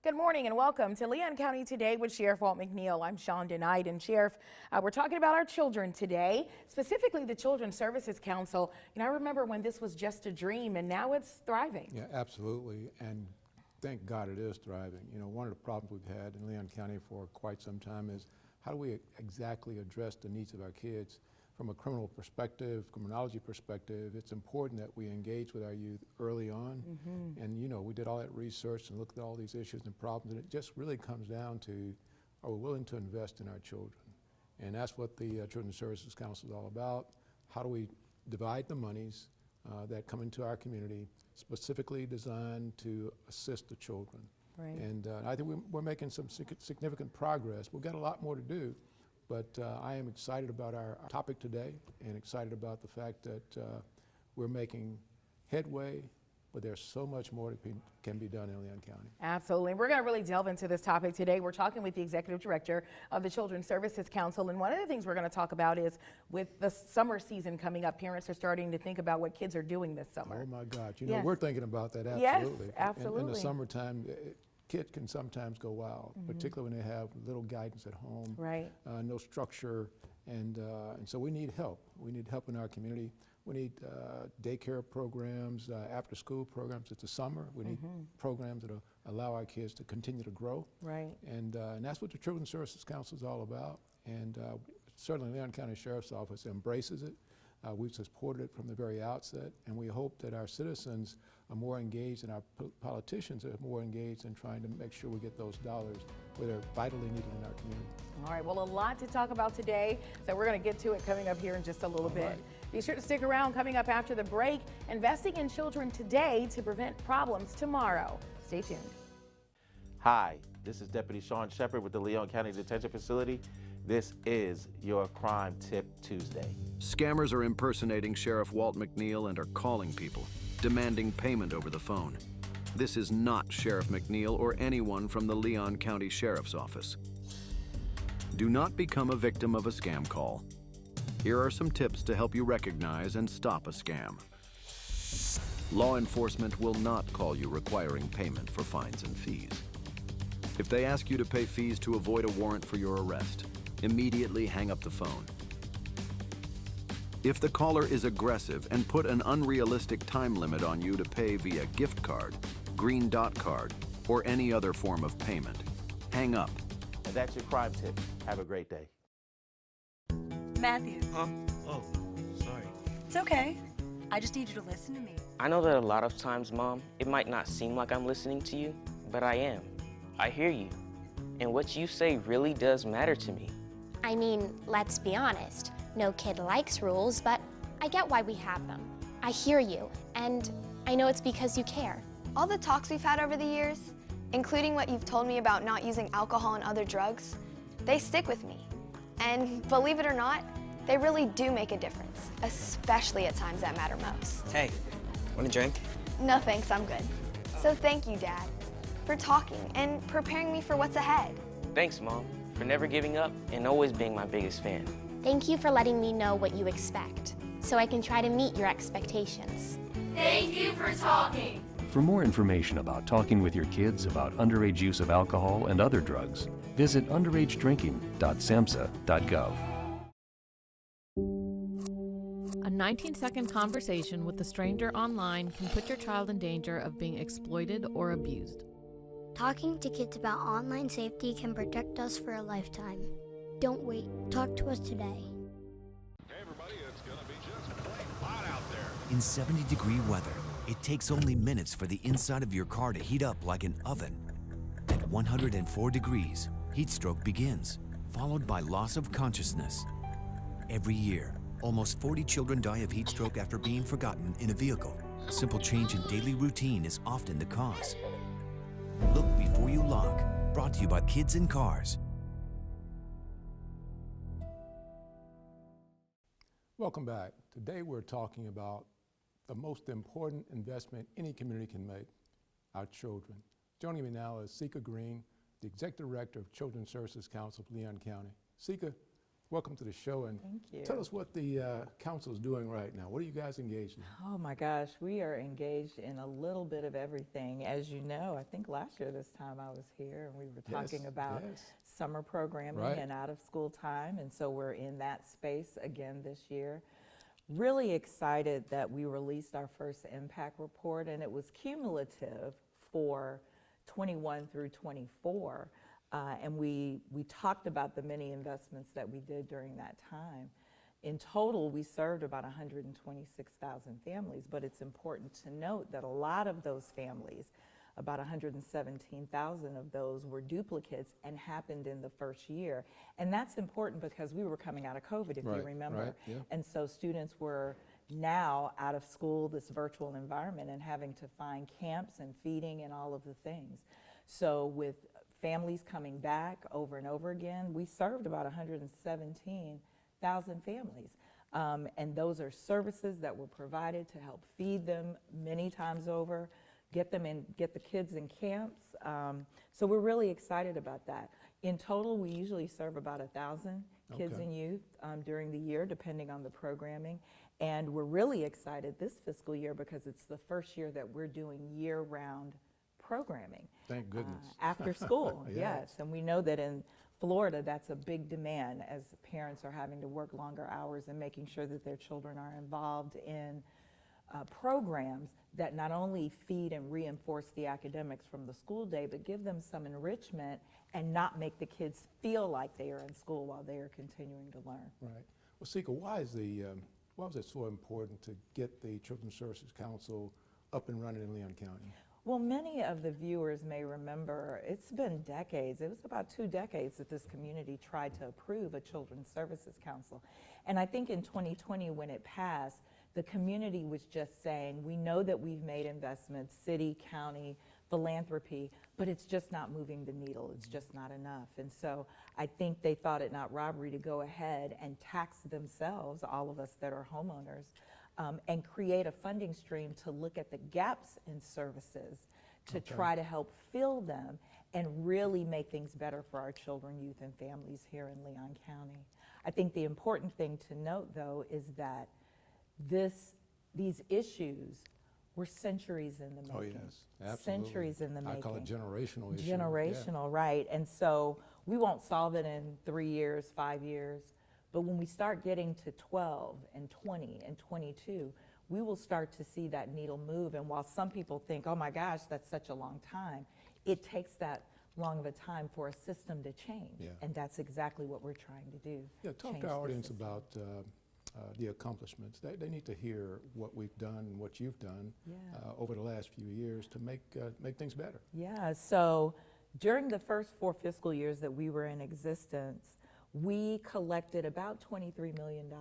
Good morning and welcome to Leon County Today with Sheriff Walt McNeil. I'm Shonda Knight, and Sheriff, we're talking about our children today, specifically the Children's Services Council. I remember when this was just a dream and now it's thriving. Yeah, absolutely, and thank God it is thriving. One of the problems we've had in Leon County for quite some time is how do we exactly address the needs of our kids? From a criminal perspective, criminology perspective, it's important that we engage with our youth early on. And we did all that research and looked at all these issues and problems, and it just really comes down to, are we willing to invest in our children? And that's what the Children's Services Council is all about. How do we divide the monies that come into our community, specifically designed to assist the children? Right. And I think we're making some significant progress. We've got a lot more to do. But I am excited about our topic today and excited about the fact that we're making headway, but there's so much more that can be done in Leon County. Absolutely. And we're going to really delve into this topic today. We're talking with the Executive Director of the Children's Services Council. And one of the things we're going to talk about is with the summer season coming up, parents are starting to think about what kids are doing this summer. Oh, my God. Yes. We're thinking about that, Yes, absolutely. absolutely. In the summertime, kids can sometimes go wild, particularly when they have little guidance at home, Right. No structure, and so we need help. We need help in our community. We need daycare programs, after-school programs. It's the summer. We need programs that allow our kids to continue to grow. Right. And that's what the Children's Services Council is all about. And certainly Leon County Sheriff's Office embraces it. We've supported it from the very outset, and we hope that our citizens are more engaged and our politicians are more engaged in trying to make sure we get those dollars where they're vitally needed in our community. All right, well, a lot to talk about today, so we're going to get to it coming up here in just a little bit. Right. Be sure to stick around. Coming up after the break, investing in children today to prevent problems tomorrow. Stay tuned. Hi, this is Deputy Sean Shepard with the Leon County Detention Facility. This is your Crime Tip Tuesday. Scammers are impersonating Sheriff Walt McNeil and are calling people, demanding payment over the phone. This is not Sheriff McNeil or anyone from the Leon County Sheriff's Office. Do not become a victim of a scam call. Here are some tips to help you recognize and stop a scam. Law enforcement will not call you requiring payment for fines and fees. If they ask you to pay fees to avoid a warrant for your arrest, immediately hang up the phone. If the caller is aggressive and put an unrealistic time limit on you to pay via gift card, green dot card, or any other form of payment, hang up. And that's your Crime Tip. Have a great day. Matthew. Huh? Oh, sorry. It's okay. I just need you to listen to me. I know that a lot of times, Mom, it might not seem like I'm listening to you, but I am. I hear you. And what you say really does matter to me. I mean, let's be honest. No kid likes rules, but I get why we have them. I hear you, and I know it's because you care. All the talks we've had over the years, including what you've told me about not using alcohol and other drugs, they stick with me. And believe it or not, they really do make a difference, especially at times that matter most. Hey, want a drink? No thanks, I'm good. So thank you, Dad, for talking and preparing me for what's ahead. Thanks, Mom, for never giving up and always being my biggest fan. Thank you for letting me know what you expect, so I can try to meet your expectations. Thank you for talking. For more information about talking with your kids about underage use of alcohol and other drugs, visit underagedrinking.samhsa.gov. A 19-second conversation with a stranger online can put your child in danger of being exploited or abused. Talking to kids about online safety can protect us for a lifetime. Don't wait. Talk to us today. Hey everybody, it's gonna be just plain hot out there. In 70-degree weather, it takes only minutes for the inside of your car to heat up like an oven. At 104 degrees, heat stroke begins, followed by loss of consciousness. Every year, almost 40 children die of heat stroke after being forgotten in a vehicle. A simple change in daily routine is often the cause. Look before you lock. Brought to you by Kids in Cars. Welcome back. Today we're talking about the most important investment any community can make, our children. Joining me now is Cecka Green, the Executive Director of Children's Services Council of Leon County. Cecka, welcome to the show, and Thank you. tell us what the council is doing right now. What are you guys engaged in? Oh my gosh, we are engaged in a little bit of everything. As you know, I think last year this time I was here and we were talking about summer programming and out of school time, and so we're in that space again this year. Really excited that we released our first impact report, and it was cumulative for 21 through 24. And we talked about the many investments that we did during that time. In total, we served about 126,000 families, but it's important to note that a lot of those families, about 117,000 of those were duplicates and happened in the first year. And that's important because we were coming out of COVID, if you remember. And so students were now out of school, this virtual environment, and having to find camps and feeding and all of the things. So with families coming back over and over again, we served about 117,000 families. And those are services that were provided to help feed them many times over, get the kids in camps. So we're really excited about that. In total, we usually serve about 1,000 kids and youth during the year, depending on the programming. And we're really excited this fiscal year because it's the first year that we're doing year-round programming. Thank goodness. After school, yes. And we know that in Florida, that's a big demand as parents are having to work longer hours and making sure that their children are involved in programs that not only feed and reinforce the academics from the school day, but give them some enrichment and not make the kids feel like they are in school while they are continuing to learn. Right. Well, Cecka, why was it so important to get the Children's Services Council up and running in Leon County? Well, many of the viewers may remember it's been decades. It was about 2 decades that this community tried to approve a Children's Services Council. And I think in 2020 when it passed, the community was just saying, we know that we've made investments, city, county, philanthropy, but it's just not moving the needle. It's just not enough. And so I think they thought it not robbery to go ahead and tax themselves, all of us that are homeowners, and create a funding stream to look at the gaps in services to try to help fill them and really make things better for our children, youth, and families here in Leon County. I think the important thing to note, though, is that these issues were centuries in the making. Oh, yes, absolutely. Centuries in the making. I call it generational issue. Generational, right. And so we won't solve it in 3 years, 5 years. But when we start getting to 12 and 20 and 22, we will start to see that needle move. And while some people think, oh my gosh, that's such a long time, it takes that long of a time for a system to change. And that's exactly what we're trying to do. Yeah, talk to our audience about the accomplishments. They need to hear what we've done and what you've done over the last few years to make things better. Yeah, so during the first 4 fiscal years that we were in existence, we collected about $23 million.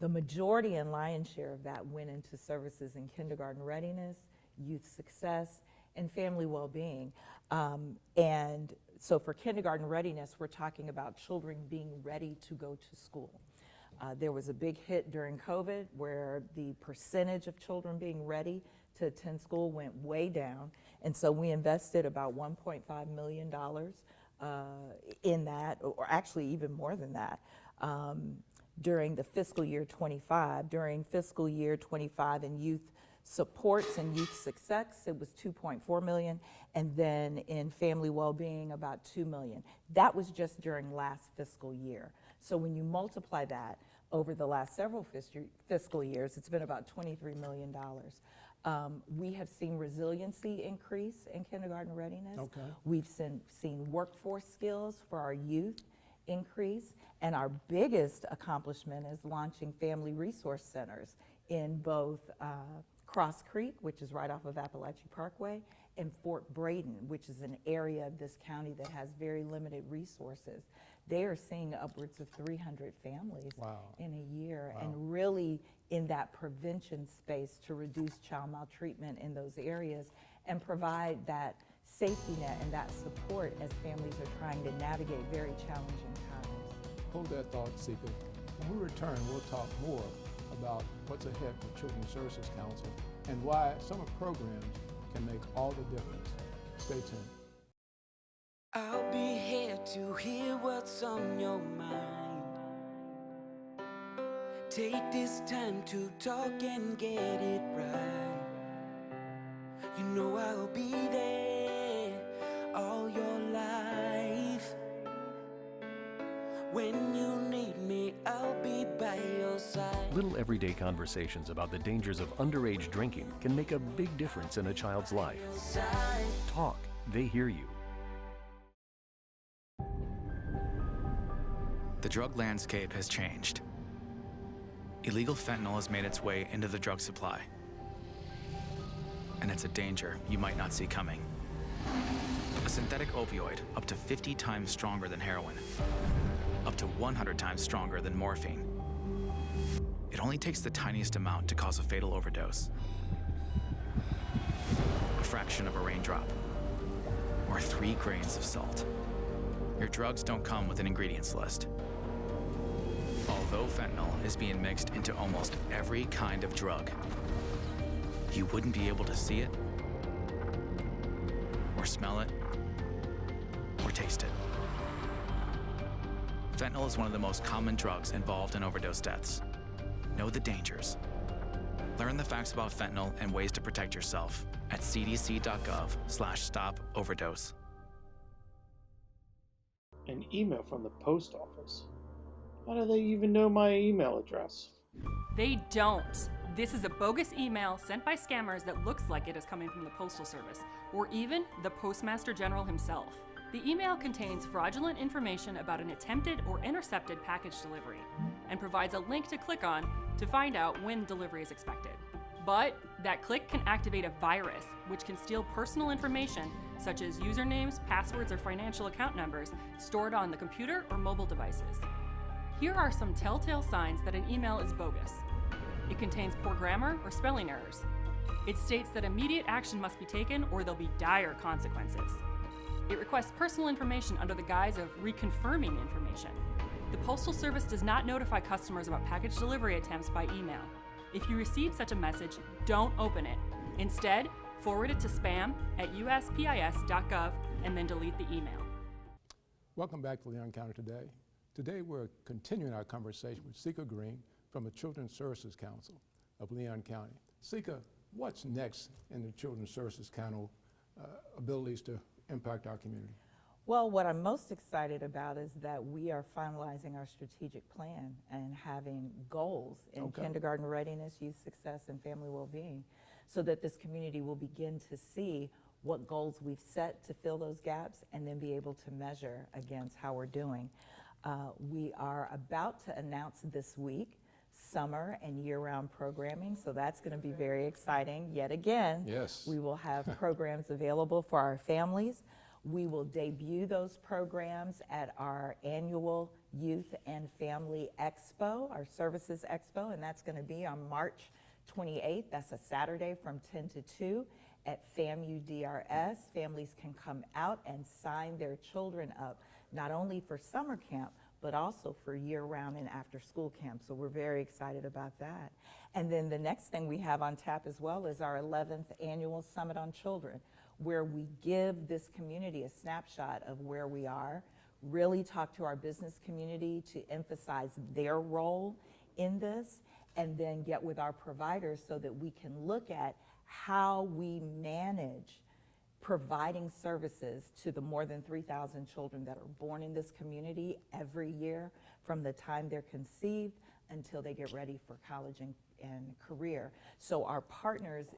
The majority and lion's share of that went into services in kindergarten readiness, youth success, and family well-being. And so for kindergarten readiness, we're talking about children being ready to go to school. There was a big hit during COVID where the percentage of children being ready to attend school went way down. And so we invested about $1.5 million in that, or actually even more than that, during the fiscal year 25. During fiscal year 25 in youth supports and youth success, it was $2.4 million, and then in family well-being, about $2 million. That was just during last fiscal year. So when you multiply that over the last several fiscal years, it's been about $23 million. We have seen resiliency increase in kindergarten readiness. We've seen workforce skills for our youth increase, and our biggest accomplishment is launching family resource centers in both Cross Creek, which is right off of Appalachian Parkway, and Fort Braden, which is an area of this county that has very limited resources. They are seeing upwards of 300 families in a year, and really in that prevention space to reduce child maltreatment in those areas and provide that safety net and that support as families are trying to navigate very challenging times. Hold that thought, Cecka. When we return, we'll talk more about what's ahead for Children's Services Council and why summer programs can make all the difference. Stay tuned. I'll be here to hear what's on your mind. take this time to talk and get it right. You know I'll be there all your life. When you need me, I'll be by your side. Little everyday conversations about the dangers of underage drinking can make a big difference in a child's life. Talk, they hear you. The drug landscape has changed. Illegal fentanyl has made its way into the drug supply. And it's a danger you might not see coming. A synthetic opioid up to 50 times stronger than heroin, up to 100 times stronger than morphine. It only takes the tiniest amount to cause a fatal overdose. A fraction of a raindrop, or 3 grains of salt. Your drugs don't come with an ingredients list. Although fentanyl is being mixed into almost every kind of drug, you wouldn't be able to see it, or smell it, or taste it. Fentanyl is one of the most common drugs involved in overdose deaths. Know the dangers. Learn the facts about fentanyl and ways to protect yourself at cdc.gov/stop-overdose. An email from the post office? How do they even know my email address? They don't. This is a bogus email sent by scammers that looks like it is coming from the Postal Service, or even the Postmaster General himself. The email contains fraudulent information about an attempted or intercepted package delivery, and provides a link to click on to find out when delivery is expected. But that click can activate a virus, which can steal personal information such as usernames, passwords, or financial account numbers stored on the computer or mobile devices. Here are some telltale signs that an email is bogus. It contains poor grammar or spelling errors. It states that immediate action must be taken or there'll be dire consequences. It requests personal information under the guise of reconfirming information. The Postal Service does not notify customers about package delivery attempts by email. If you receive such a message, don't open it. Instead, forward it to spam@uspis.gov and then delete the email. Welcome back to Leon County Today. Today we're continuing our conversation with Cecka Green from the Children's Services Council of Leon County. Cecka, what's next in the Children's Services Council abilities to impact our community? Well, what I'm most excited about is that we are finalizing our strategic plan and having goals in kindergarten readiness, youth success, and family well-being, so that this community will begin to see what goals we've set to fill those gaps and then be able to measure against how we're doing. We are about to announce this week summer and year-round programming, so that's going to be very exciting. Yet again, we will have programs available for our families. We will debut those programs at our annual Youth and Family Expo, our Services Expo, and that's going to be on March 28th. That's a Saturday from 10 to 2 at FAMU DRS. Families can come out and sign their children up, not only for summer camp, but also for year-round and after-school camp. So we're very excited about that. And then the next thing we have on tap as well is our 11th Annual Summit on Children, where we give this community a snapshot of where we are, really talk to our business community to emphasize their role in this, and then get with our providers so that we can look at how we manage providing services to the more than 3,000 children that are born in this community every year, from the time they're conceived until they get ready for college and career. So our partners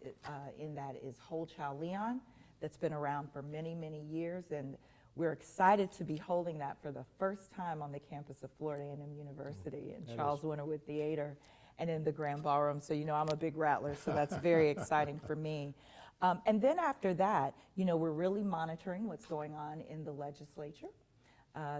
in that is Whole Child Leon, that's been around for many, many years, and we're excited to be holding that for the first time on the campus of Florida A&M University in Charles Winterwood Theater and in the Grand Ballroom. So, you know, I'm a big rattler, so that's very exciting for me. And then after that, you know, we're really monitoring what's going on in the legislature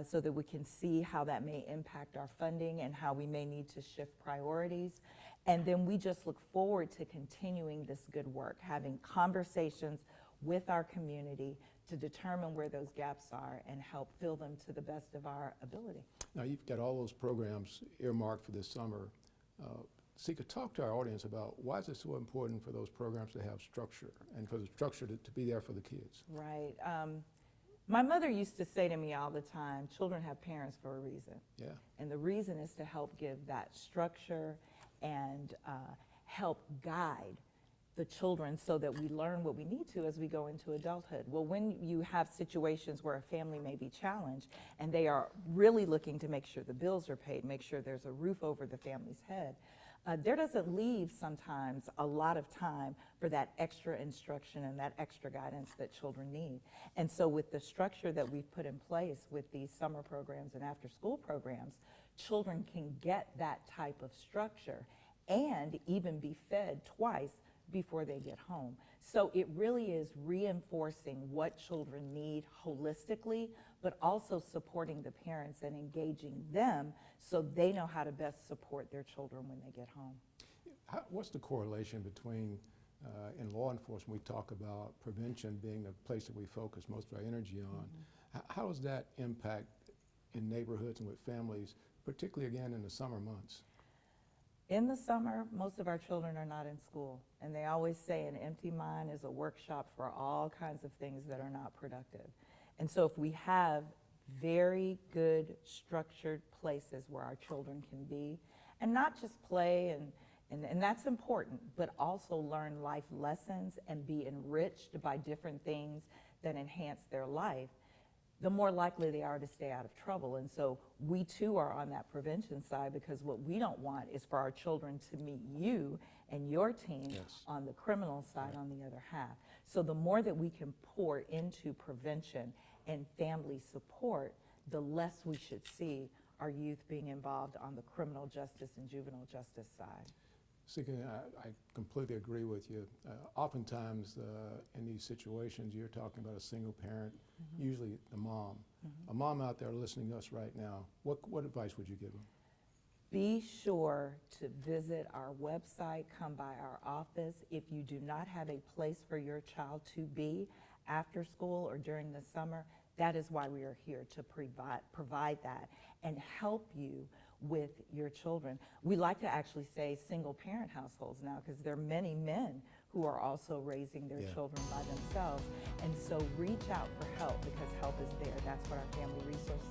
so that we can see how that may impact our funding and how we may need to shift priorities. And then we just look forward to continuing this good work, having conversations with our community to determine where those gaps are and help fill them to the best of our ability. Now, you've got all those programs earmarked for this summer. Cecka, talk to our audience about why is it so important for those programs to have structure and for the structure to be there for the kids? Right. My mother used to say to me all the time, children have parents for a reason. Yeah. And the reason is to help give that structure and help guide the children so that we learn what we need to as we go into adulthood. Well, when you have situations where a family may be challenged and they are really looking to make sure the bills are paid, make sure there's a roof over the family's head, there doesn't leave sometimes a lot of time for that extra instruction and that extra guidance that children need. And so with the structure that we've put in place with these summer programs and after school programs, children can get that type of structure and even be fed twice before they get home. So it really is reinforcing what children need holistically, but also supporting the parents and engaging them so they know how to best support their children when they get home. What's the correlation between, in law enforcement, we talk about prevention being the place that we focus most of our energy on. How does that impact in neighborhoods and with families, particularly again in the summer months? In the summer, most of our children are not in school, and they always say an empty mind is a workshop for all kinds of things that are not productive. And so if we have very good structured places where our children can be, and not just play, and that's important, but also learn life lessons and be enriched by different things that enhance their life, the more likely they are to stay out of trouble. And so we too are on that prevention side, because what we don't want is for our children to meet you and your team on the criminal side on the other half. So the more that we can pour into prevention and family support, the less we should see our youth being involved on the criminal justice and juvenile justice side. Cecka, I completely agree with you. Oftentimes in these situations, you're talking about a single parent, usually the mom. A mom out there listening to us right now, what advice would you give them? Be sure to visit our website, come by our office. If you do not have a place for your child to be after school or during the summer, that is why we are here, to provide that and help you with your children. We like to actually say single parent households now, because there are many men who are also raising their children by themselves. And so reach out for help, because help is there. That's what our Family Resource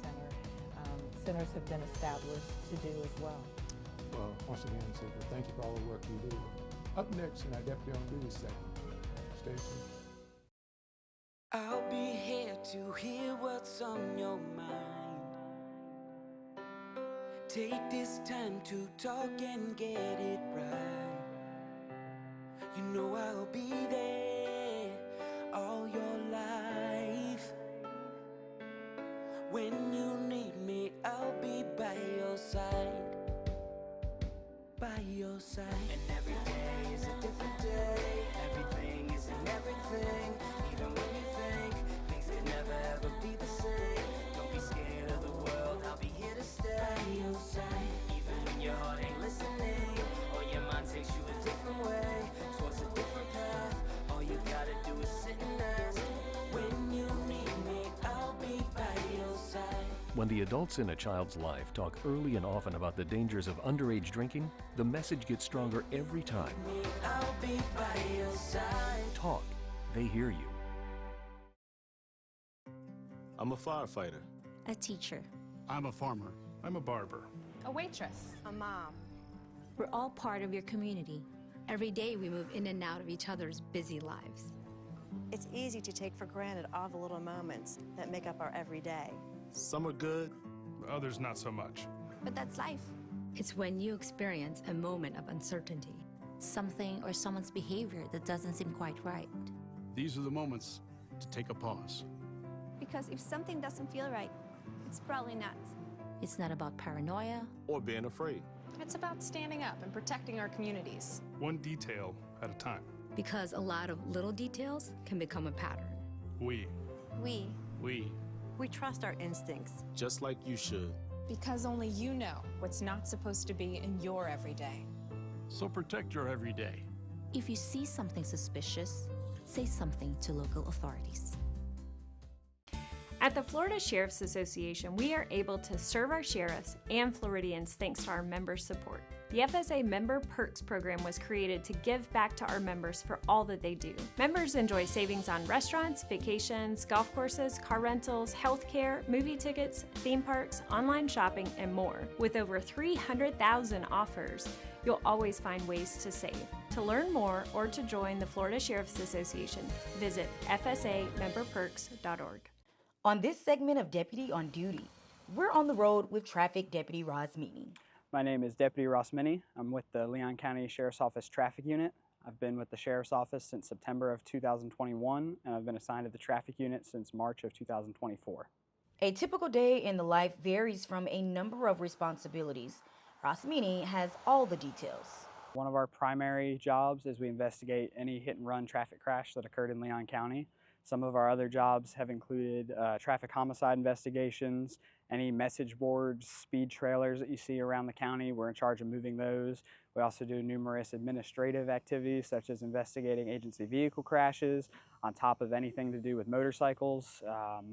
Centers have been established to do as well. Well, once again, Cecka, thank you for all the work you do. Up next in our Deputy on Duty segment, stay tuned. I'll be here to hear what's on your mind. Take this time to talk and get it right. You know I'll be there all your life. When you need me, I'll be by your side. By your side. And every day is a different day. Everything isn't everything. Even when you think things can never ever be the same, don't be scared of the world, I'll be here to stay. By your side. Even when your heart ain't listening, or your mind takes you a different way, towards a different path, all you gotta do is sit and ask. When you need me, I'll be by your side. When the adults in a child's life talk early and often about the dangers of underage drinking, the message gets stronger every time. I'll be by your side. Talk. They hear you. I'm a firefighter. A teacher. I'm a farmer. I'm a barber. A waitress. A mom. We're all part of your community. Every day we move in and out of each other's busy lives. It's easy to take for granted all the little moments that make up our everyday. Some are good, others not so much. But that's life. It's when you experience a moment of uncertainty, something or someone's behavior that doesn't seem quite right. These are the moments to take a pause. Because if something doesn't feel right, it's probably not. It's not about paranoia or being afraid. It's about standing up and protecting our communities. One detail at a time. Because a lot of little details can become a pattern. We trust our instincts. Just like you should. Because only you know what's not supposed to be in your everyday. So protect your everyday. If you see something suspicious, say something to local authorities. At the Florida Sheriff's Association, we are able to serve our sheriffs and Floridians thanks to our member support. The FSA Member Perks program was created to give back to our members for all that they do. Members enjoy savings on restaurants, vacations, golf courses, car rentals, healthcare, movie tickets, theme parks, online shopping, and more. With over 300,000 offers, you'll always find ways to save. To learn more or to join the Florida Sheriff's Association, visit fsamemberperks.org. On this segment of Deputy on Duty, we're on the road with Traffic Deputy Rosmini. My name is Deputy Rosmini. I'm with the Leon County Sheriff's Office Traffic Unit. I've been with the Sheriff's Office since September of 2021, and I've been assigned to the Traffic Unit since March of 2024. A typical day in the life varies from a number of responsibilities. Rosmini has all the details. One of our primary jobs is we investigate any hit-and-run traffic crash that occurred in Leon County. Some of our other jobs have included traffic homicide investigations, any message boards, speed trailers that you see around the county. We're in charge of moving those. We also do numerous administrative activities such as investigating agency vehicle crashes, on top of anything to do with motorcycles.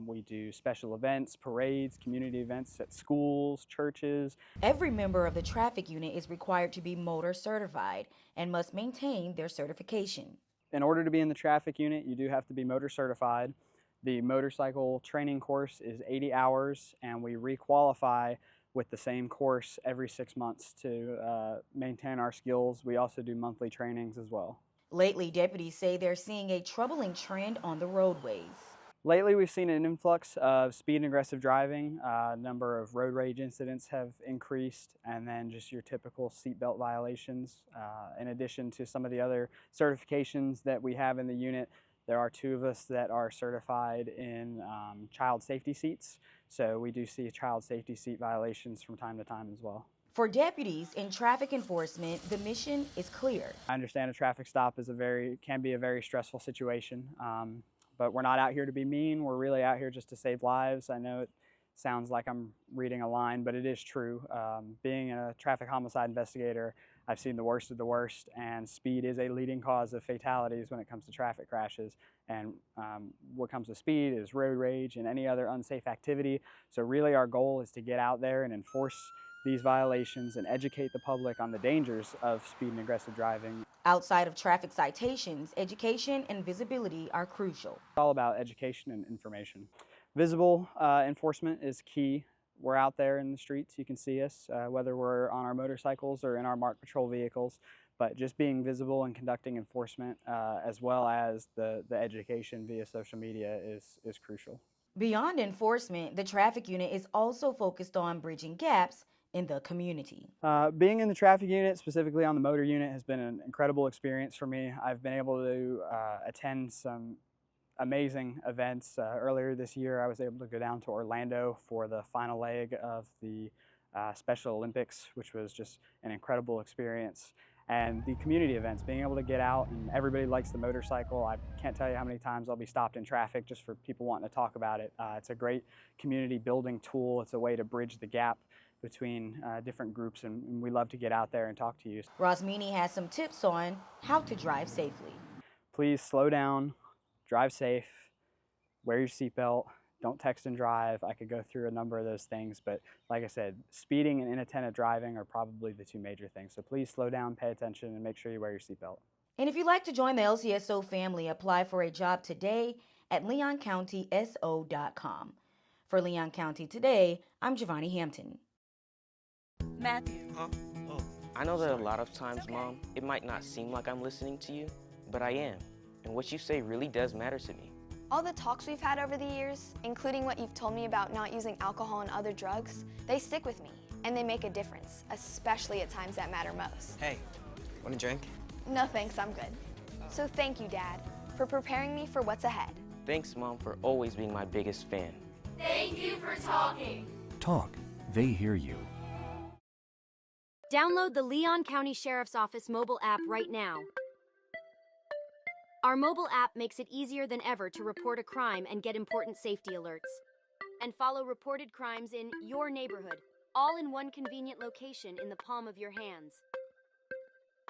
We do special events, parades, community events at schools, churches. Every member of the traffic unit is required to be motor certified and must maintain their certification. In order to be in the traffic unit, you do have to be motor certified. The motorcycle training course is 80 hours, and we requalify with the same course every 6 months to maintain our skills. We also do monthly trainings as well. Lately, deputies say they're seeing a troubling trend on the roadways. Lately, we've seen an influx of speed and aggressive driving. Number of road rage incidents have increased, and then just your typical seatbelt violations. In addition to some of the other certifications that we have in the unit, there are 2 of us that are certified in child safety seats. So we do see child safety seat violations from time to time as well. For deputies in traffic enforcement, the mission is clear. I understand a traffic stop is can be a very stressful situation. But we're not out here to be mean. We're really out here just to save lives. I know it sounds like I'm reading a line, but it is true. Being a traffic homicide investigator, I've seen the worst of the worst, and speed is a leading cause of fatalities when it comes to traffic crashes. And what comes with speed is road rage and any other unsafe activity. So really our goal is to get out there and enforce these violations and educate the public on the dangers of speed and aggressive driving. Outside of traffic citations, education and visibility are crucial. It's all about education and information. Visible enforcement is key. We're out there in the streets, you can see us, whether we're on our motorcycles or in our marked patrol vehicles, but just being visible and conducting enforcement as well as the education via social media is crucial. Beyond enforcement, the traffic unit is also focused on bridging gaps in the community. Being in the traffic unit, specifically on the motor unit, has been an incredible experience for me. I've been able to attend some amazing events. Earlier this year, I was able to go down to Orlando for the final leg of the Special Olympics, which was just an incredible experience. And the community events, being able to get out, and everybody likes the motorcycle. I can't tell you how many times I'll be stopped in traffic just for people wanting to talk about it. It's a great community building tool. It's a way to bridge the gap between different groups, and we love to get out there and talk to you. Rosmini has some tips on how to drive safely. Please slow down, drive safe, wear your seatbelt, don't text and drive. I could go through a number of those things, but like I said, speeding and inattentive driving are probably the 2 major things. So please slow down, pay attention, and make sure you wear your seatbelt. And if you'd like to join the LCSO family, apply for a job today at leoncountyso.com. For Leon County Today, I'm Giovanni Hampton. Matthew. I know that a lot of times, Mom, it might not seem like I'm listening to you, but I am. And what you say really does matter to me. All the talks we've had over the years, including what you've told me about not using alcohol and other drugs, they stick with me, and they make a difference, especially at times that matter most. Hey, want a drink? No thanks, I'm good. So thank you, Dad, for preparing me for what's ahead. Thanks, Mom, for always being my biggest fan. Thank you for talking. Talk. They hear you. Download the Leon County Sheriff's Office mobile app right now. Our mobile app makes it easier than ever to report a crime and get important safety alerts. And follow reported crimes in your neighborhood, all in one convenient location in the palm of your hands.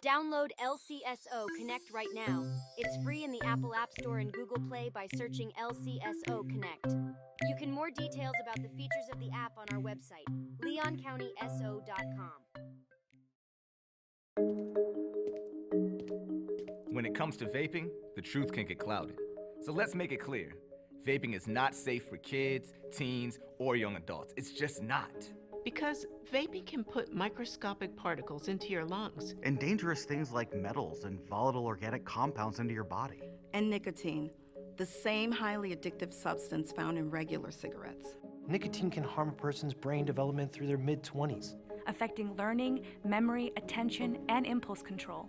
Download LCSO Connect right now. It's free in the Apple App Store and Google Play by searching LCSO Connect. You can more details about the features of the app on our website, leoncountyso.com. When it comes to vaping, the truth can get clouded. So let's make it clear. Vaping is not safe for kids, teens, or young adults. It's just not. Because vaping can put microscopic particles into your lungs. And dangerous things like metals and volatile organic compounds into your body. And nicotine, the same highly addictive substance found in regular cigarettes. Nicotine can harm a person's brain development through their mid-20s, affecting learning, memory, attention, and impulse control,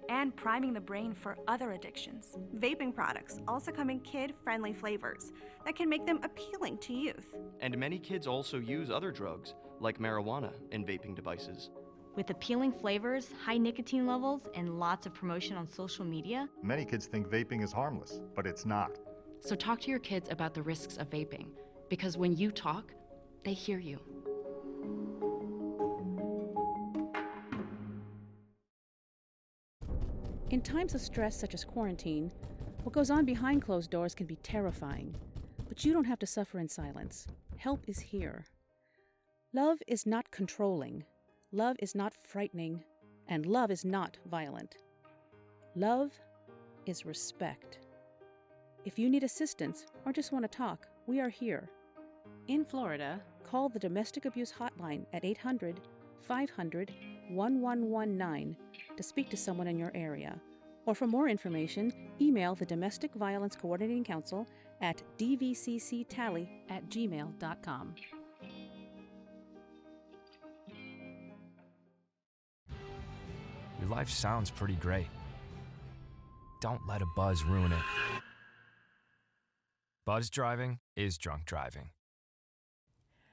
and priming the brain for other addictions. Vaping products also come in kid-friendly flavors that can make them appealing to youth. And many kids also use other drugs, like marijuana, in vaping devices. With appealing flavors, high nicotine levels, and lots of promotion on social media, many kids think vaping is harmless, but it's not. So talk to your kids about the risks of vaping, because when you talk, they hear you. In times of stress such as quarantine, what goes on behind closed doors can be terrifying, but you don't have to suffer in silence. Help is here. Love is not controlling, love is not frightening, and love is not violent. Love is respect. If you need assistance or just want to talk, we are here. In Florida, call the Domestic Abuse Hotline at 800-500-1119 to speak to someone in your area. Or for more information, email the Domestic Violence Coordinating Council at dvcctally@gmail.com. Your life sounds pretty great. Don't let a buzz ruin it. Buzz driving is drunk driving.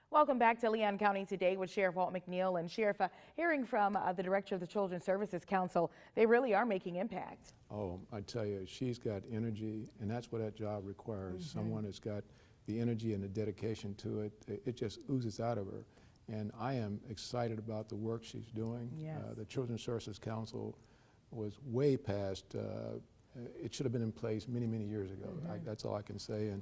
Welcome back to Leon County Today with Sheriff Walt McNeil. And Sheriff, hearing from the Director of the Children's Services Council, they really are making impact. Oh, I tell you, she's got energy, and that's what that job requires. Someone that's got the energy and the dedication to it. It just oozes out of her. And I am excited about the work she's doing. Yes. The Children's Services Council was way past, it should have been in place many, many years ago. That's all I can say. And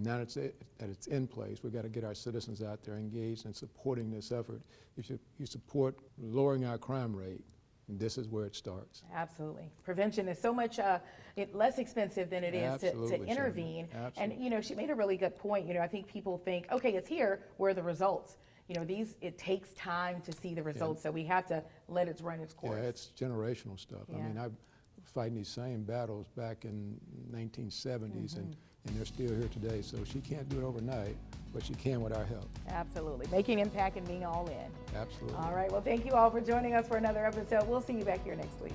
now that it's in place, we've got to get our citizens out there engaged in supporting this effort. If you support lowering our crime rate, this is where it starts. Absolutely. Prevention is so much less expensive than it is to intervene. And, you know, she made a really good point. You know, I think people think, okay, it's here, where are the results? You know, it takes time to see the results, so we have to let it run its course. Yeah, it's generational stuff. I mean, I'm fighting these same battles back in 1970s, and they're still here today. So she can't do it overnight, but she can with our help. Absolutely. Making impact and being all in. Absolutely. All right. Well, thank you all for joining us for another episode. We'll see you back here next week.